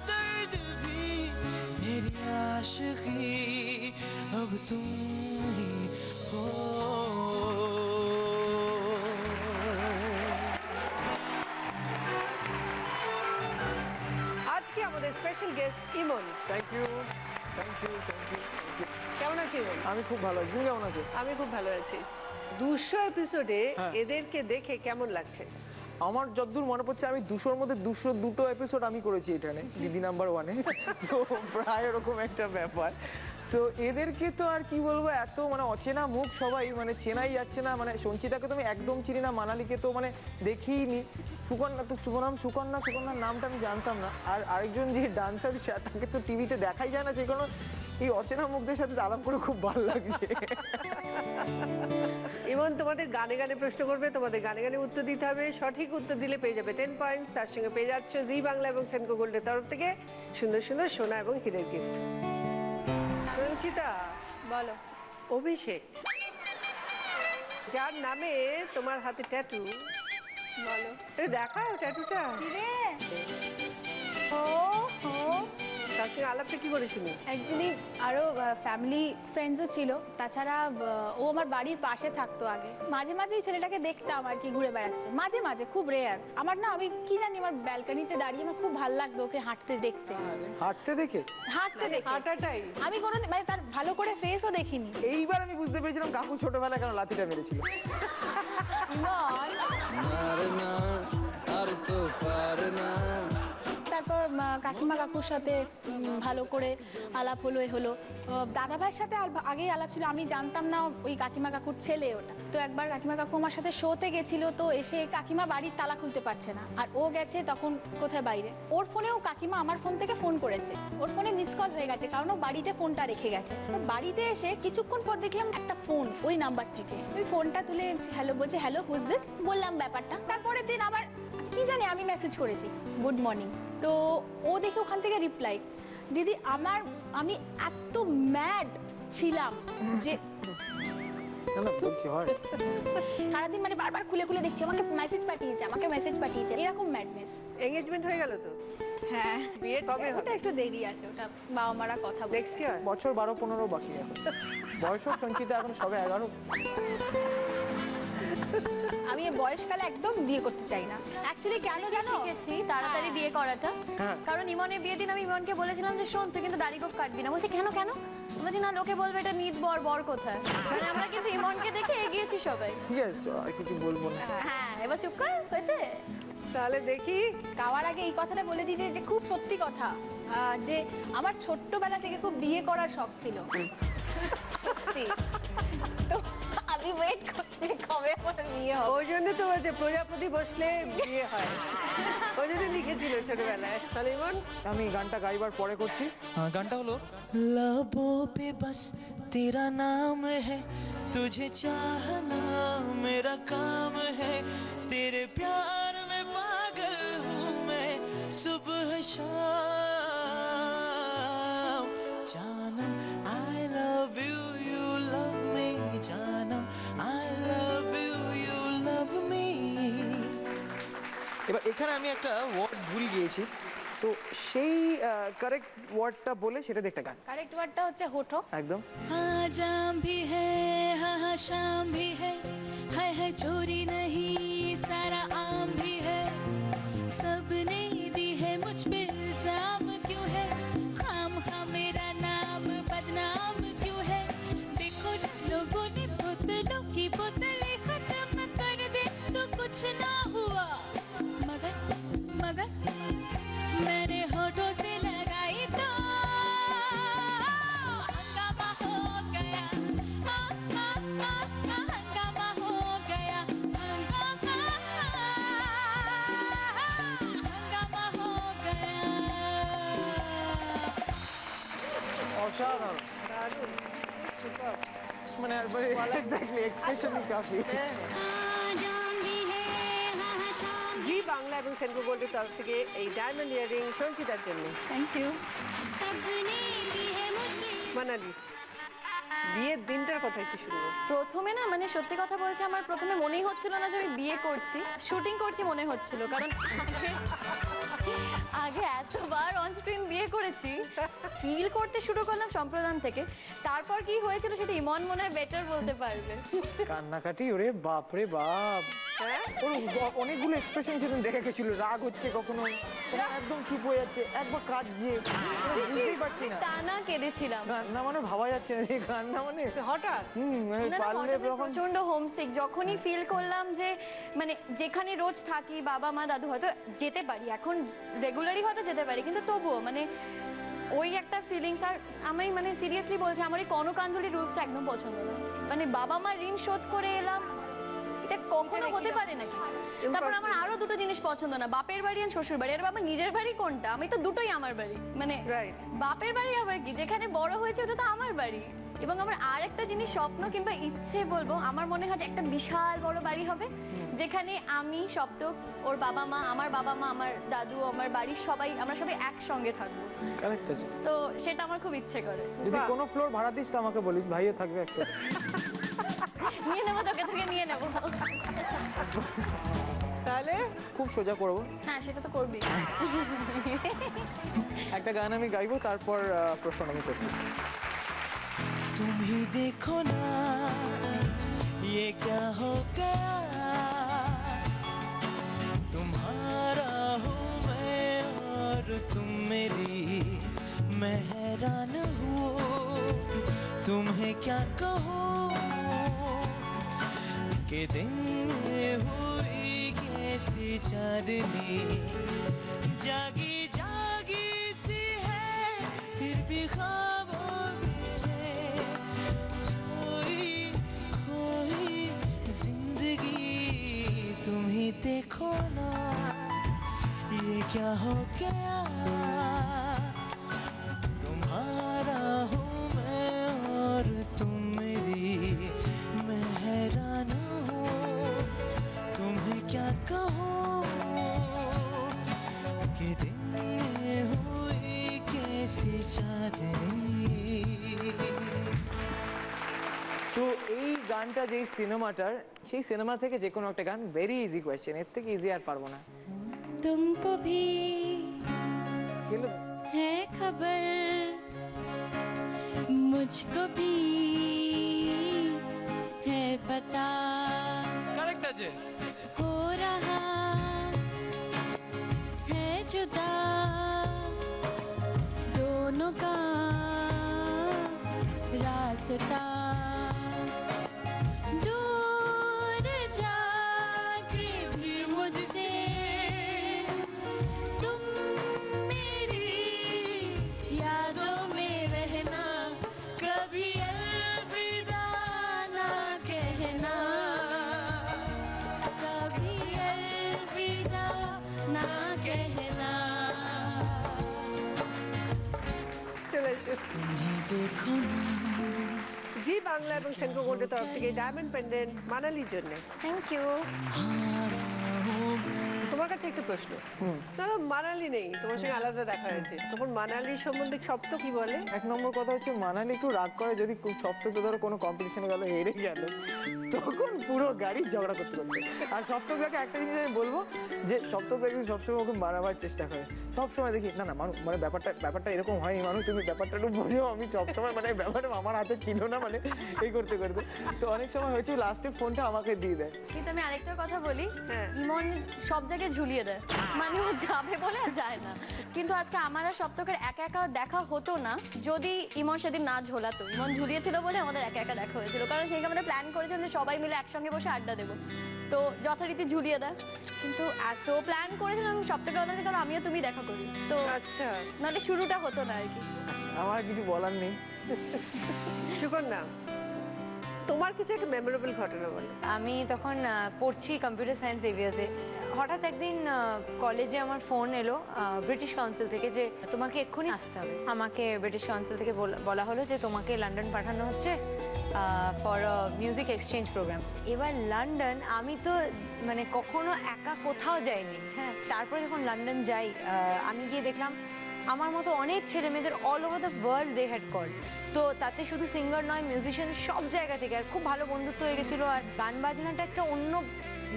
दर्द भी मेरी आशिकी, अब तुम ही हो। আজকে আমাদের special guest Imon. Thank you, thank you, thank you. কেমন আছো ইমন? আমি খুব ভালো আছি, তুমি কেমন আছো? আমি খুব ভালো আছি। 200 এপিসোডে হ্যাঁ। এদেরকে দেখে কেমন লাগছে? আমার যতদূর মনে পড়ছে আমি 200-র মধ্যে 202টো এপিসোড আমি করেছি এখানে দিদি নাম্বার 1-এ। তো প্রায় এরকম একটা ব্যাপার। তো এদেরকে তো আর কি বলবো, এত মানে অচেনা মুখ সবাই, মানে চেনাই যাচ্ছে না। মানে সঞ্চিতাকে তো আমি একদম চিনি না, মানালিকে তো মানে দেখিইনি, সুকন্যা তো সুকন্যার নামটা আমি জানতাম না। আর আরেকজন যে ডান্সার তাকে তো টিভিতে দেখাই যায় না, যে কোনো এই অচেনা মুখদের সাথে আলাপ করে খুব ভালো লাগছে। এবং তোমাদের গানে গানে প্রশ্ন করবে, তোমাদের গানে গানে উত্তর দিতে হবে। সঠিক উত্তর দিলে পেয়ে যাবে 10 পয়েন্টস, তার সঙ্গে পেয়ে যাচ্ছ জি বাংলা এবং সেনকো গোল্ডের তরফ থেকে সুন্দর সুন্দর সোনা এবং হীরের গিফট। সঞ্চিতা, বলো। অভিষেক যার নামে তোমার হাতে ট্যাটু, বলো। দেখাও ট্যাটুটা। ও ও তার সঙ্গে আলাপটা কি করে শুনি? অ্যাকচুয়ালি আরও ফ্যামিলি ফ্রেন্ডসও ছিল। তাছাড়া ও আমার বাড়ির পাশে থাকতো আগে। মাঝে মাঝে এই ছেলেটাকে দেখতাম আর কি ঘুরে বেড়াচ্ছে, মাঝে মাঝে, খুব রেয়ার। আমার না, আমি কি জানি, আমার ব্যালকনিতে দাঁড়িয়ে আমার খুব ভালো লাগতো ওকে হাঁটতে দেখতে। হাঁটতে দেখে হাঁটাটাই আমি কোনো মানে তার ভালো করে ফেসও দেখিনি। এইবার আমি বুঝতে পেরেছিলাম কাকু ছোটবেলায় কেন লাঠিটা মেরেছিল। তারপর কাকিমা কাকুর সাথে ভালো করে আলাপ হলো। দাদা ভাইয়ের সাথে আগেই আলাপ ছিল, আমি জানতাম না ওই কাকিমা কাকুর ছেলে ওটা। তো একবার কাকিমা কাকু আমার সাথে শোতে গেছিল, তো এসে কাকিমা বাড়ির তালা খুলতে পারছে না, আর ও গেছে তখন কোথায় বাইরে। ওর ফোনেও কাকিমা আমার ফোন থেকে ফোন করেছে, ওর ফোনে মিস কল হয়ে গেছে, কারণ ও বাড়িতে ফোনটা রেখে গেছে। বাড়িতে এসে কিছুক্ষণ পর দেখলাম একটা ফোন ওই নাম্বার থেকে। ওই ফোনটা তুলে হ্যালো বলছে, হ্যালো হুজ দিস, বললাম ব্যাপারটা। তারপরের দিন আবার কি জানি আমি মেসেজ করেছি গুড মর্নিং, তো ও দেখে ওখান থেকে রিপ্লাই, দিদি আমি এত ম্যাড ছিলাম যে সারাদিন মানে বারবার খুলে খুলে দেখছি, আমাকে মেসেজ পাঠিয়েছে, এরকম ম্যাডনেস। এঙ্গেজমেন্ট হয়ে গেল তো? হ্যাঁ, বিয়ে কবে হবে? ওটা একটু দেরি আছে, ওটা বাবা মারা কথা বলছে। Next year? বছর 12-15 বাকি এখন। বয়স সঞ্চিতা এখন সবে 11। আমি বয়সকালে একদম বিয়ে করতে চাই না। অ্যাকচুয়ালি কেন জানো শিখেছি তাড়াতাড়ি বিয়ে করাটা, কারণ ইমনের বিয়ের দিন আমি ইমনকে বলেছিলাম যে শোন তুই কিন্তু দাড়ি গোঁফ কাটবি না। বলছে কেন বলছি না, লোকে বলবে এটা নিট বর কোথায়। মানে আমরা কিন্তু ইমনকে দেখে এগিয়েছি সবাই। ঠিক আছে, আর কিছু বলবো না। হ্যাঁ, এবার চুপ কর, হয়েছে? তাহলে দেখি। গাওয়ার আগে এই কথাটা বলে দিই যে খুব সত্যি কথা, যে আমার ছোট্টবেলা থেকে খুব বিয়ে করার শখ ছিল। তো আমি ওয়েট করছি কবে আমার বিয়ে হবে। ওই জন্য তো বলছে প্রজাপতি বসলে বিয়ে হয়, ওই জন্য লিখেছিল ছোটবেলায়। তাহলে ইমন, আমি গানটা গাইবার পরে করছি। गाना হলো लबों पे बस तेरा नाम है, तुझे चाहना मेरा काम है, तेरे प्यार में पागल हूँ मैं सुबह शाम। जानम I love you, you love me, जानम I love you, you love me। এবার এখানে আমি একটা ওয়ার্ড ভুল গিয়েছি, তো সেই কারেক্ট ওয়ার্ডটা বলে সেটা দেখতে গান। কারেক্ট ওয়ার্ডটা হচ্ছে হোঠো। একদম। आजाम भी है हाँ शाम भी है चोरी नहीं सारा आम भी है, सबने दी है मुझ पे इल्जाम क्यों है, खाम खा मेरा नाम बदनाम क्यों है, देखो ना लोगों ने बोतलों की बोतलें खत्म कर दे तो कुछ ना हुआ, मगर मैंने होठों से लगाई तो हंगामा हो गया, हंगामा हो गया, हंगामा हो गया। অসাধারণ, মানে এক্স্যাক্টলি এক্সপ্রেশনই কাফি। आजाम भी है हाँ शाम জি বাংলা এবং সেনকো গোল্ডের তরফ থেকে এই ডায়মন্ড ইয়ারিং সঞ্চিতার জন্য। Thank you. सबने दी है मुझ पे। মানালি, বিয়ের দিনটার কথা একটু শুনবো। প্রথমে না, মানে সত্যি কথা বলছি, আমার প্রথমে মনেই হচ্ছিল না যে আমি বিয়ে করছি, শুটিং করছি মনে হচ্ছিল, কারণ আগে এতবার অন স্ক্রিন বিয়ে করেছি, ফিল করতে শুরু করলাম সম্প্রদান থেকে। তারপর কি হয়েছিল সেটা ইমন মনে হয় বেটার বলতে পারবে। কান্নাকাটি, ওরে বাপ রে বাপ। ওর অনেকগুলো এক্সপ্রেশন সেদিন দেখা গেছিল, রাগ হচ্ছে, কখনো একদম চুপ হয়ে যাচ্ছে, একবার কাঁদছে, বুঝতেই পারছি না। টানা কেঁদেছিলাম। কান্না মানে ভাবা যাচ্ছে না যে কান্না মানে হঠাৎ মানে না, না, পারলে হঠাৎ যখন প্রচন্ড হোমসিক যখনই ফিল করলাম যে মানে যেখানে রোজ থাকি বাবা মা দাদু হয়তো যেতে পারি এখন রেগুলারই হয়তো যেতে পারি কিন্তু তবুও মানে ওই একটা ফিলিংস। আর আমি মানে সিরিয়াসলি বলছি আমার এই কনকাঞ্জলি রুলসটা একদম পছন্দ না। মানে বাবা মা ঋণ শোধ করে এলাম এটা কখনো হতে পারে নাকি? তারপর আমার আরো দুটো জিনিস পছন্দ না, বাপের বাড়ি আর শ্বশুর বাড়ি। আর বাবা নিজের বাড়ি কোনটা? আমি তো দুটোই আমার বাড়ি। মানে রাইট বাপের বাড়ি আবার কি, যেখানে বড় হয়েছে ওটা তো আমার বাড়ি। এবং আমার আর একটা জিনিস স্বপ্ন কিংবা ইচ্ছে বলবো, আমার মনে হয় যে একটা বিশাল বড় বাড়ি হবে যেখানে আমি সপ্তক, ওর বাবা মা, আমার দাদু, আমার বাড়ির সবাই, আমরা সবাই একসঙ্গে থাকবো। কারেক্ট আছে। তো সেটা আমার খুব ইচ্ছে করে। যদি কোনো ফ্লোর ভাড়া দিস তো আমাকে বলিস, ভাইও থাকবে একসাথে। নিয়ে নেবো, তোকে থেকে নিয়ে নেবো। তাহলে খুব সোজা করবো, হ্যাঁ সেটা তো করবি। একটা গান আমি গাইবো, তারপর প্রশ্ন আমি করছি। तुम ही देखो ना ये क्या हो गया, तुम्हारा हूँ मैं और तुम मेरी, मैं हैरान हूँ तुम्हें क्या कहूँ कि दिन में हुई कैसी चांदनी, जागी जागी सी है फिर भी ख्वाबों में खोई खोई जिंदगी। तुम ही देखो ना ये क्या हो गया, तुम्हारा हूँ मैं और तुम मेरी, मैं हैरान हूँ तुम्हें क्या कहूँ कि दिन में हुई कैसी चांदनी। তো এই গানটা যেই সিনেমাটার, সেই সিনেমা থেকে যে কোনো একটা গান, ভেরি ইজি কোয়েশ্চেন, এর থেকে ইজি আর পারবো না। तुमको भी স্কেল है खबर, मुझको भी है पता, करेक्ट আছে। हो रहा है जुदा दोनों का रास्ता, दूर जाके भी मुझसे तुम मेरी यादों में रहना, कभी अलविदा ना कहना, कभी अलविदा ना कहना। চলে এসো। देखो জি বাংলা এবং শঙ্করগোল্ডের তরফ থেকে ডায়মন্ড পেন্ডেন্ট মানালির জন্য। Thank you. তোমার কাছে একটা প্রশ্ন, ধরো মানালি নেই, তোমার সঙ্গে আলাদা দেখা হয়েছে, তখন মানালি সম্বন্ধে সপ্ত কি বলে? এক নম্বর কথা হচ্ছে মানালি একটু রাগ করে যদি সপ্তক ধরো কোনো কম্পিটিশনে গেল, হেরে গেল, তখন পুরো গাড়ি ঝগড়া করতে করতে। আর সপ্তক দাকে একটা জিনিস আমি বলবো যে সপ্তক দা কিন্তু সবসময় ওকে মারাবার চেষ্টা করে, সবসময় দেখি না না মানুষ, মানে ব্যাপারটা এরকম হয়নি, মানুষ তুমি ব্যাপারটা একটু বোঝো, আমি সবসময় মানে ব্যাপারটা আমার হাতে ছিল না, মানে এই করতে করতে তো অনেক সময় হয়েছে লাস্টে ফোনটা আমাকে দিয়ে দেয়। কিন্তু আমি আরেকটা কথা বলি, হ্যাঁ। ইমন সব জায়গায় ঝুলিয়ে দেয়, মানে ও যাবে বলে আর যায় না। কিন্তু আজকে আমার আর সপ্তকের একা একা দেখা হতো না যদি ইমন সেদিন না ঝোলাতো। ইমন ঝুলিয়েছিল বলে আমাদের একা একা দেখা হয়েছিল, কারণ সেই আমরা প্ল্যান করেছিলাম যে সবাই মিলে একসঙ্গে বসে আড্ডা দেবো, তো যথারীতি ঝুলিয়ে দেয়। কিন্তু এত প্ল্যান করেছিলাম সপ্তকে বললাম যে চলো আমিও তুমি দেখা করি, তো আচ্ছা, নাহলে শুরুটা হতো না আর কি। আমার কিছু বলার নেই। সুকন্যা, তোমার কিছু একটা মেমোরেবল ঘটনা বলো। আমি তখন পড়ছি কম্পিউটার সায়েন্স এভিয়াসে। হঠাৎ একদিন কলেজে আমার ফোন এলো ব্রিটিশ কাউন্সিল থেকে যে তোমাকে এক্ষুনি আসতে হবে। আমাকে ব্রিটিশ কাউন্সিল থেকে বলা হলো যে তোমাকে লন্ডন পাঠানো হচ্ছে ফর মিউজিক এক্সচেঞ্জ প্রোগ্রাম। এবার লন্ডন, আমি তো মানে কখনো একা কোথাও যাইনি। হ্যাঁ, তারপরে যখন লন্ডন যাই, আমি গিয়ে দেখলাম আমার মতো অনেক ছেলে মেয়েদের all over the world they had call. তো তাতে শুধু সিঙ্গার নয়, মিউজিশিয়ান সব জায়গা থেকে, আর খুব ভালো বন্ধুত্ব হয়ে গেছিলো। আর গান বাজনাটা একটা অন্য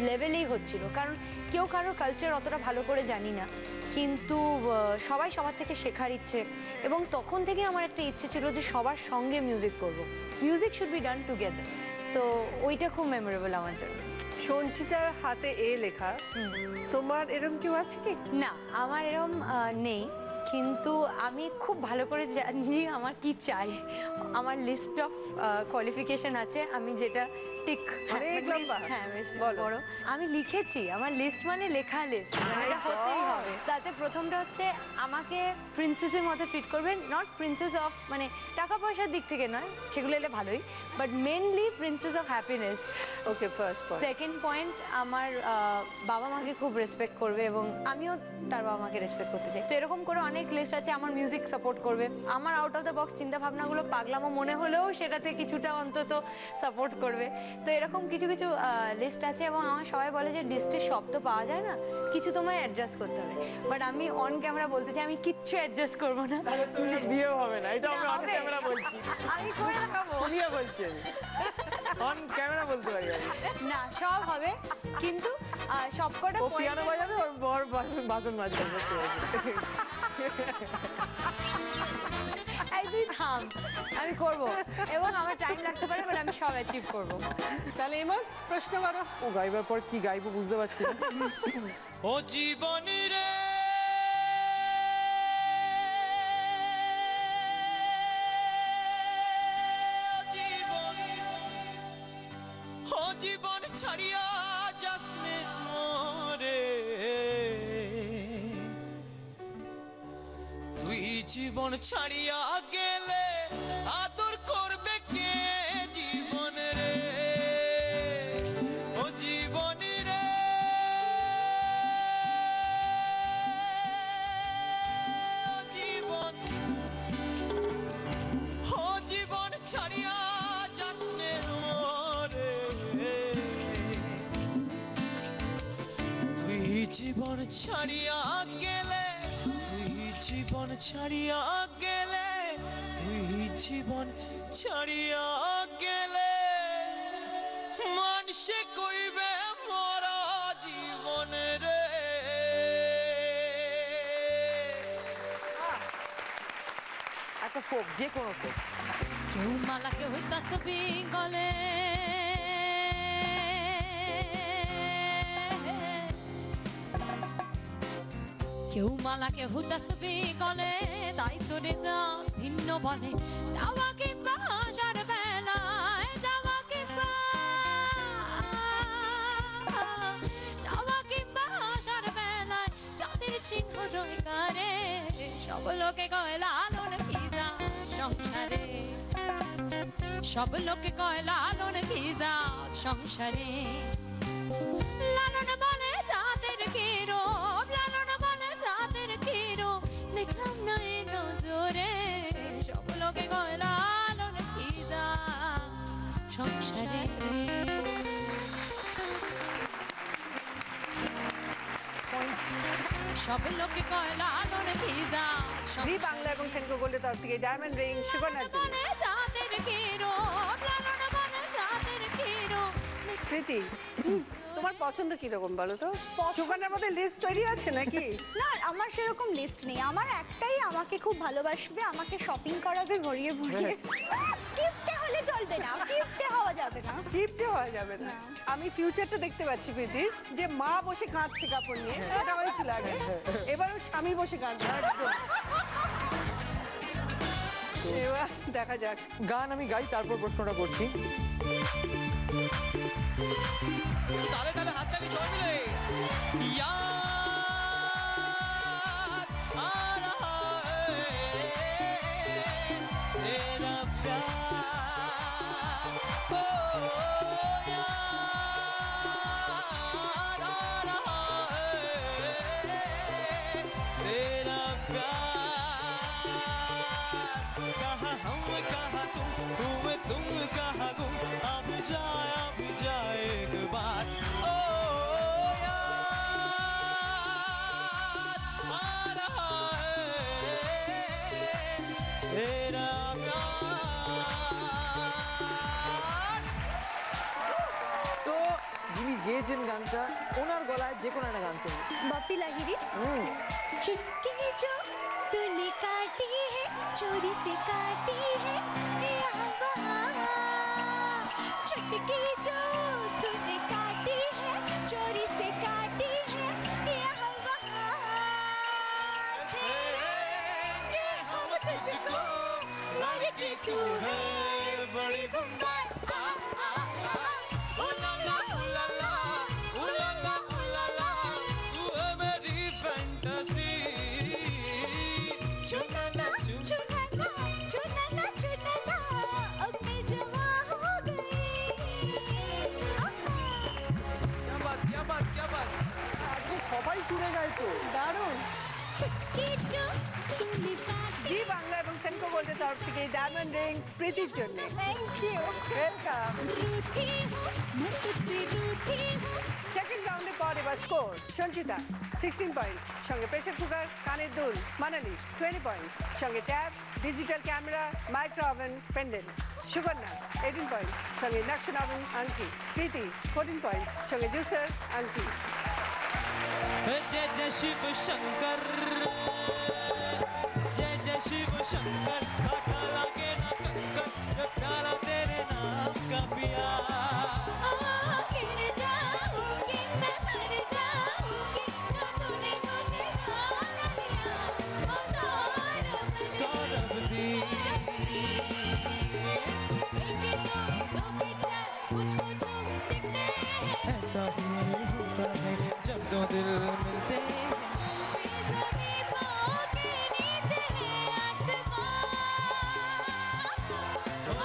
লেভেলেই হচ্ছিল, কারণ কেউ কারোর কালচার অতটা ভালো করে জানি না, কিন্তু সবাই সবার থেকে শেখার ইচ্ছে। এবং তখন থেকে আমার একটা ইচ্ছে ছিল যে সবার সঙ্গে মিউজিক করব, music should be done together. তো ওইটা খুব মেমোরেবল আমার জন্য। সঞ্চিতার হাতে এ লেখা, তোমার এরকম কেউ আছে কি? না, আমার এরকম নেই, কিন্তু আমি খুব ভালো করে জানি আমার কি চাই। আমার লিস্ট অফ কোয়ালিফিকেশন আছে, আমি যেটা টিক অনেক লম্বা? হ্যাঁ বেশ বলো। বড়। আমি লিখেছি, আমার লিস্ট মানে লেখা লিস্ট, এটা হতেই হবে। তাতে প্রথমটা হচ্ছে আমাকে প্রিন্সেসের মতো ট্রিট করবেন, নট প্রিন্সেস অফ মানে টাকা পয়সার দিক থেকে নয়, সেগুলো এলে ভালোই, but mainly princess of happiness. Okay, first point. Second point, আমার বাবা মাকে খুব রেসপেক্ট করবে এবং আমিও তার বাবা মাকে রেসপেক্ট করতে চাই। তো এরকম করে অনেক লিস্ট আছে। আমার মিউজিক সাপোর্ট করবে, আমার আউট অফ দ্য বক্স চিন্তা ভাবনাগুলো পাগলামো মনে হলেও সেটাতে কিছুটা অন্তত সাপোর্ট করবে। তো এরকম কিছু কিছু লিস্ট আছে এবং আমার সবাই বলে যে লিস্টে সব তো পাওয়া যায় না, কিছু তোমায় অ্যাডজাস্ট করতে হবে। বাট আমি অন ক্যামেরা বলতে চাই আমি কিচ্ছু অ্যাডজাস্ট করবো না। তাহলে তুমি বিয়ে হবে না, এটা আমি না, অন হবে। ক্যামেরা বলছি। আমি করে দেখাবো। শুনিয়ে বলছি, অন ক্যামেরা বলতে পারি আমি। না, সব হবে, কিন্তু সবকটা ও পিয়ানো বাজাবে, ওর বর বাজন বাজবে। এই তুই থাম, আমি করব এবং আমার টাইম লাগতে পারে, বাট আমি সব অ্যাচিভ করব। তাহলে এবার প্রশ্ন করো। ও গাইবার পর কি গাইবো বুঝতে পারছি না। ও জীবন রে ও জীবন ছাড়িয়া যাস নে মোরে, তুই জীবন ছাড়িয়া গেলে আদর করবে কে জীবন রে, ও জীবন রে জীবন, ও জীবন ছাড়িয়া যাস নে মোরে, তুই জীবন ছাড়িয়া গেলে, তুই জীবন ছাড়িয়া গেলে, তুই জীবন ছাড়িয়া গেলে মানুষে কইবে মরা জীবন রে। একটা ফোক, যে কোনো ফোক। কেউ মালা কেউ তসবি গলে, কেউ মালা কেউ তসবি গলে, তাই তোরে যা ভিন্ন বলে, যাওয়া কিংবা আসার বেলায়, যাওয়া কিংবা যাওয়া কিংবা আসার বেলায়, যাদের চিহ্ন রইকারে, সব লোকে কয় লালন ভিজা সংসারে, সব লোকে কয় লালন ভিজা সংসারে, লালন বলে যাদের কিরো, লালন বলে যাদের কিরো, দেখলাম না এ নজরে, সব লোকে কয় লালন ভিজা সংসারে। সব লোকে কয় লালন ভিজা জি বাংলা এবং সেনকো গোল্ডের তরফ থেকে ডায়মন্ড রিং সুকন্যার জন্য। বলে যাদের কিরো, লালন বলে যাদের কিরো। প্রীতি, তোমার পছন্দ কিরকম বলো তো? সুকন্যার মধ্যে লিস্ট তৈরি আছে নাকি? না, আমার সেরকম লিস্ট নেই। আমার একটাই, আমাকে খুব ভালোবাসবে, আমাকে শপিং করাবে ভরিয়ে ভরিয়ে। গিফটে হলে চলবে না, গিফটে হওয়া যাবে না। গিফটে হওয়া যাবে না। আমি ফিউচারটা দেখতে পাচ্ছি প্রীতি, যে মা বসে কাঁদছে কাপড় নিয়ে, এটা হয়েছিল আগে, এবারও স্বামী বসে কাঁদছে। এবার দেখা যাক। গান আমি গাই, তারপর প্রশ্নটা করছি। তালে তালে হাত তালি সবাই মিলে, याद आ रहा है तेरा प्यार, ओ याद आ रहा है तेरा प्यार, कहाँ हम कहाँ तुम कहाँ गुम, अब जाए एक बार, ओ याद आ रहा है तेरा प्यार। তো যিনি গেয়েছেন গানটা, ওনার গলায় যে কোনো একটা গান শুনবো। বাপি লাহিড়ী। चुटकी जो तूने काटी है, चोरी से काटी है ये हवा, चुटकी जो तूने काटी है, चोरी से काटी है ये हवा, छेड़े छूना ना छूना ना छूना ना छूना ना अब मैं जवा हो गई क्या बात আজকে সবাই সুরে গায় তো দারুণ। चुटकी जो तूने बात জি বাংলা এবং সেনকো গোল্ডের তরফ থেকে ডায়মন্ড রিং প্রীতির জন্য থ্যাংক ইউ ওয়েলকাম। रूठी हूँ मैं तुझसे रूठी हूँ সেকেন্ড রাউন্ডে পর এবার স্কোর সঞ্চিতা 16 পয়েন্টস, সঙ্গে প্রেসার কুকার, কানের দুল, মানালি 20 পয়েন্টস, সঙ্গে tab, digital camera, micro oven, pendant, Sukanya 18 points, সঙ্গে ইন্ডাকশন ওভেন, আংটি, প্রীতি 14 পয়েন্টস, সঙ্গে জুসার, আংটি। जय जय शिव शंकर जय जय शिव शंकर काटा लागे ना कंकर मैं प्यारा तेरे नाम का पिया गिर जाऊंगी मैं मर जाऊंगी जो तूने मुझे मान लिया ओ सौरभ दी मुझको तुम दिखते हैं ऐसा ही होता है जब दो दिल मिलते हैं ज़मीं पाँव के नीचे है आसमां ओ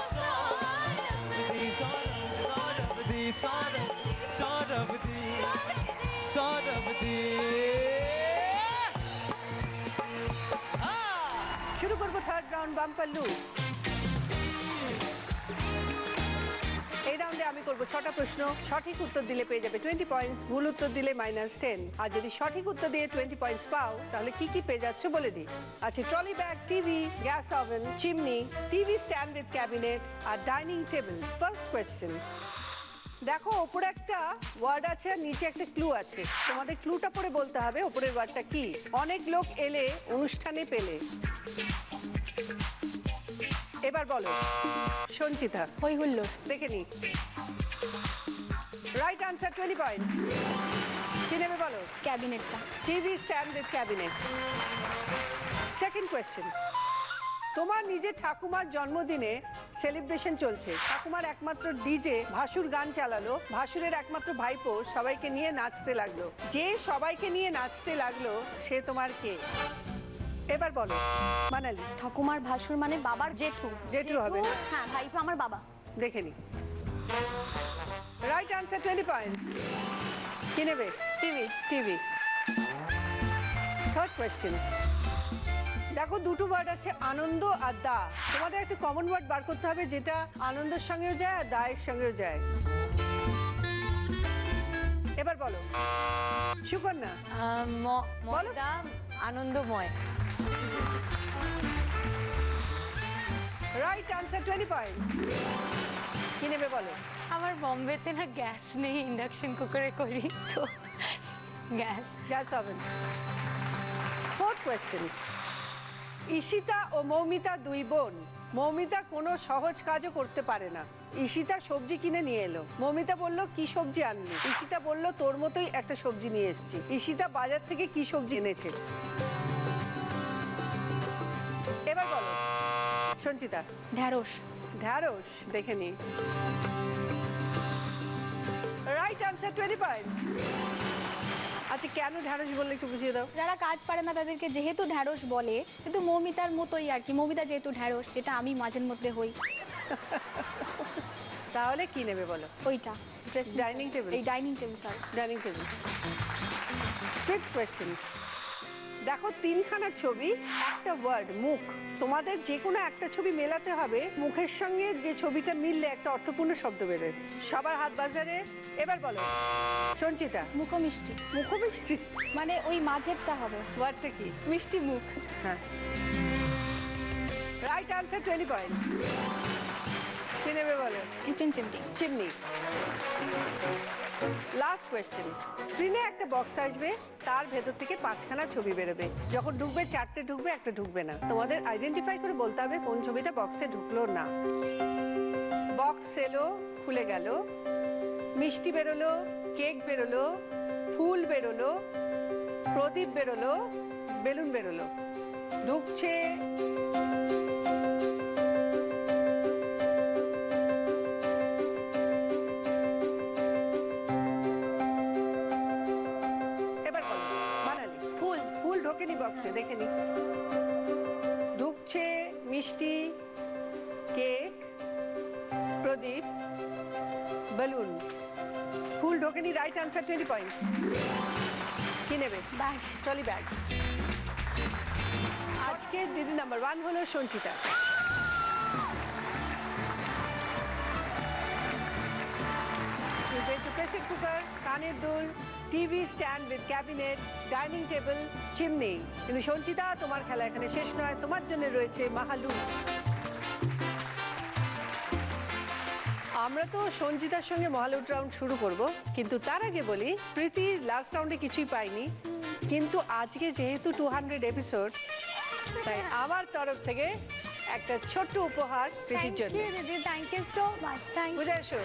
सौरभ दी सौरभ दी শুরু করবো থার্ড রাউন্ড বাম্পার লুপ। এই রাউন্ডে আমি করবো 6টা প্রশ্ন, সঠিক উত্তর দিলে পেয়ে যাবে 20 পয়েন্টস, ভুল উত্তর দিলে -10। আর যদি সঠিক উত্তর দিয়ে 20 পয়েন্টস পাও তাহলে কি কি পেয়ে যাচ্ছে বলে দিই। আছে trolley bag, TV, gas oven, chimney, TV stand with cabinet আর ডাইনিং টেবিল। ফার্স্ট কোয়েশ্চেন, দেখো ওপরে একটা ওয়ার্ড আছে আর নিচে একটা ক্লু আছে, তোমাদের ক্লুটা পড়ে বলতে হবে ওপরের ওয়ার্ডটা কি। অনেক লোক এলে অনুষ্ঠানে পেলে। এবার বলো সঞ্চিতা। হই হুল্লোড়। দেখে নি। Right answer 20 points. কি নেবে বলো? ক্যাবিনেটটা। TV stand with cabinet. Second question, তোমার নিজের ঠাকুমার জন্মদিনে সেলিব্রেশন চলছে, ঠাকুমার একমাত্র ডিজে ভাসুর গান চালালো, ভাসুরের একমাত্র ভাইপো সবাইকে নিয়ে নাচতে লাগলো, যে সবাইকে নিয়ে নাচতে লাগলো সে তোমার কে? এবার বলো মানালি। ঠাকুমার ভাসুর মানে বাবার জেঠু। জেঠু হবে, হ্যাঁ। হ্যাঁ, ভাইপো আমার বাবা। দেখে নি। Right answer 20 points. কি নেবে? টিভি। টিভি। থার্ড কোয়েশ্চেন, দেখো দুটো ওয়ার্ড আছে আনন্দ আর দা, তোমাদের একটা কমন ওয়ার্ড বার করতে হবে যেটা আনন্দের সঙ্গেও যায় আর দায়ের সঙ্গেও যায়। এবার বলো সুকন্যা। ময়দা আনন্দময়। Right answer 20 points. কি নেবে বলো? আমার বম্বেতে না গ্যাস নেই, ইন্ডাকশন কুকারে করি তো gas oven. Fourth question, Ishita ও মৌমিতা দুই বোন, মৌমিতা কোনো সহজ কাজও করতে পারে না, ঈশিতা সবজি কিনে নিয়ে এলো, মৌমিতা বলল কি সবজি আনলি, ঈশিতা বলল তোর মতোই একটা সবজি নিয়ে এসেছি, ঈশিতা বাজার থেকে কি সবজি এনেছে? এবার বলো সঞ্চিতা। ঢ্যাঁড়স। ঢ্যাঁড়স। দেখে নি। Right answer 20 points. আচ্ছা কেন ঢ্যাঁড়স বললে একটু বুঝিয়ে দাও। যারা কাজ পারে না তাদেরকে যেহেতু ঢ্যাঁড়স বলে, কিন্তু মৌমিতার মতোই আর কি, মৌমিতা যেহেতু ঢ্যাঁড়স, যেটা আমি মাঝের মধ্যে হই। তাহলে কি নেবে বলো? ওইটা ডাইনিং টেবিল। এই dining table, sorry dining table. Fifth question, দেখো তিনখানা ছবি, একটা ওয়ার্ড মুখ, তোমাদের যে কোনো একটা ছবি মেলাতে হবে, মুখের সঙ্গে যে ছবিটা মিললে একটা অর্থপূর্ণ শব্দ বেরোয়। সবার হাত বাজারে। এবার বলো সঞ্চিতা। মুখমিষ্টি। মুখমিষ্টি মানে ওই মাঝেরটা হবে। ওয়ার্ডটা কি? মিষ্টি মুখ। হ্যাঁ। Right answer 20 points. কি নেবে বলো? Kitchen chimney. Chimney. Last question, স্ক্রিনে একটা বক্স আসবে, তার ভেতর থেকে 5খানা ছবি বেরোবে, যখন ঢুকবে 4টে ঢুকবে, একটা ঢুকবে না, তোমাদের আইডেন্টিফাই করে বলতে হবে কোন ছবিটা বক্সে ঢুকলো না। বক্স এলো, খুলে গেল, মিষ্টি বেরোলো, কেক বেরোলো, ফুল বেরোলো, প্রদীপ বেরোলো, বেলুন বেরোলো, ঢুকছে। এবার বলো মানালি। ফুল। ফুল ঢোকেনি বক্সে, দেখে নি। মিষ্টি, কেক, প্রদীপ, বেলুন। ফুল ঢোকেনি, রাইট আনসার, 20 পয়েন্টস। কি নেবে? ব্যাগ। Trolley bag. আজকে দিদি নাম্বার 1 হলো সঞ্চিতা। তুমি পেয়েছো প্রেসার কুকার, কানের দুল, TV stand with cabinet, dining table, chimney. কিন্তু সঞ্চিতা, তোমার খেলা এখানে শেষ নয়, তোমার জন্য রয়েছে মাহালু। আমরা তো সঞ্চিতার সঙ্গে মহালুট রাউন্ড শুরু করব, কিন্তু তার আগে বলি প্রীতি লাস্ট রাউন্ডে কিছুই পাইনি, কিন্তু আজকে যেহেতু 200 এপিসোড, তাই আমার তরফ থেকে একটা ছোট্ট উপহার প্রীতির জন্য। দিদি, থ্যাংক ইউ সো মাচ। বুঝে এসো,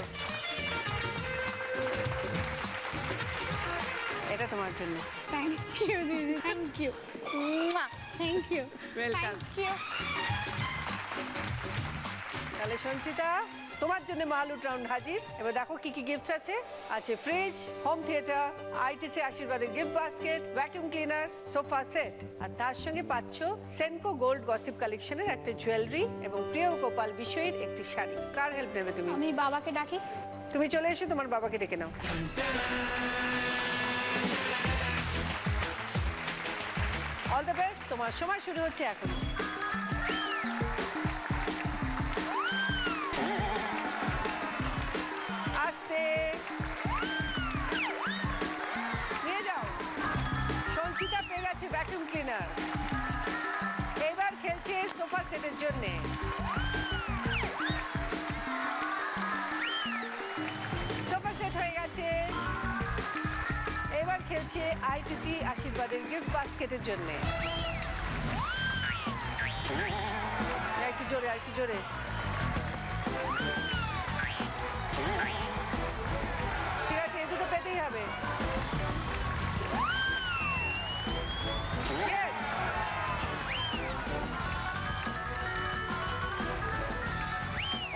এটা তোমার জন্য। থ্যাংক ইউ দিদি, thank you, thank you, welcome. Thank you. তাহলে সঞ্চিতা, তোমার জন্য মাহালুট রাউন্ড হাজির। এবার দেখো কি কি গিফটস আছে। আছে ফ্রিজ, হোম থিয়েটার, আইটিসি আশীর্বাদের gift basket, vacuum cleaner, sofa set, আর তার সঙ্গে পাচ্ছ সেনকো গোল্ড গসিপ কালেকশনের একটা জুয়েলারি এবং প্রিয় গোপাল বিষয়ের একটি শাড়ি। কার হেল্প নেবে তুমি? আমি বাবাকে ডাকি। তুমি চলে এসো, তোমার বাবাকে ডেকে নাও। অল দ্য বেস্ট, তোমার সময় শুরু হচ্ছে এখন। আস্তে নিয়ে যাও। সঞ্চিতা পেয়ে গেছে ভ্যাকুয়াম ক্লিনার। এবার খেলছে সোফা সেটের জন্য। সোফা সেট হয়ে গেছে। এবার খেলছে আইটিসি আশীর্বাদের গিফট বাস্কেটের জন্য। একটু জোরে, একটু জোরে। ঠিক আছে, এই দুটো পেতেই হবে। Yes!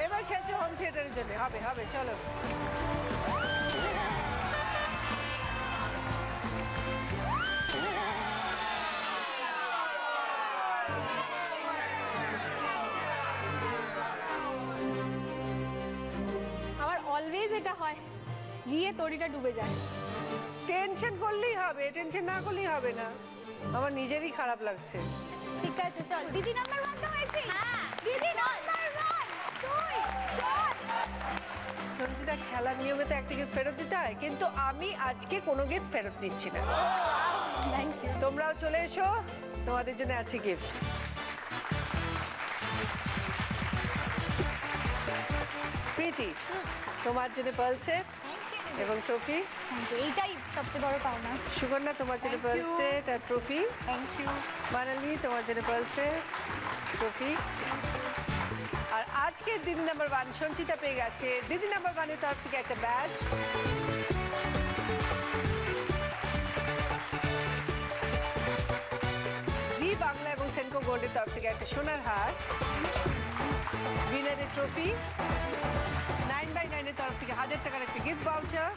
এবার খেলছে হোম থিয়েটারের জন্য। হবে হবে, চলো। আমার অলওয়েজ এটা হয়, গিয়ে তরিটা ডুবে যায়। টেনশন করলেই হবে, টেনশন না করলেই হবে না। আমার নিজেরই খারাপ লাগছে। ঠিক আছে, চল। দিদি নাম্বার 1 তো হয়েছে। হ্যাঁ, দিদি নাম্বার 1। তুই চল। সঞ্চিতা, খেলা নিয়মে তো একটা গিফট ফেরত দিতে হয়, কিন্তু আমি আজকে কোনো গিফট ফেরত দিচ্ছি না। Thank you. তোমরাও চলে এসো, তোমাদের জন্য আছে গিফট। প্রীতি, তোমার জন্য পার্ল সেট এবং ট্রফি। থ্যাংক ইউ, এইটাই সবচেয়ে বড় পাওনা। সুগন্ধা, তোমার জন্য পার্ল সেট আর ট্রফি। Thank you. মানালি, তোমার জন্য পার্ল সেট, ট্রফি। আর আজকের দিদি নাম্বার 1 সঞ্চিতা পেয়ে গেছে দিদি নাম্বার 1 এর তরফ থেকে একটা ব্যাজ, জি বাংলা এবং সেনকো গোল্ডের তরফ থেকে একটা সোনার হার, উইনারের ট্রফি, 9x9 এর তরফ থেকে 1000 টাকার একটা গিফট ভাউচার,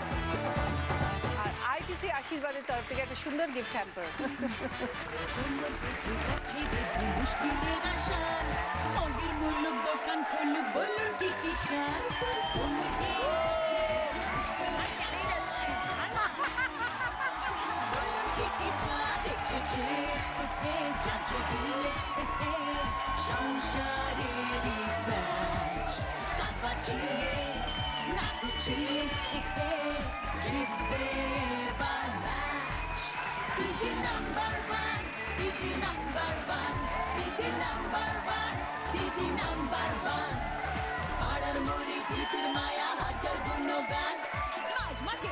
আর আইটিসি আশীর্বাদের তরফ থেকে একটা সুন্দর গিফট হ্যাম্পার। দোকান খুলুক, বলুন কি কি চান। সংসারের ব্যাচ কাপাচিয়ে না গুছিয়ে জিতবে এবার ম্যাচ। দিদি নাম্বার 1, দিদি নাম্বার 1, দিদি নাম্বার 1, দিদি নাম্বার 1। পাড়ার মুড়ি দিদির মায়া, হাজার গুণগান। মাঝ মাঠে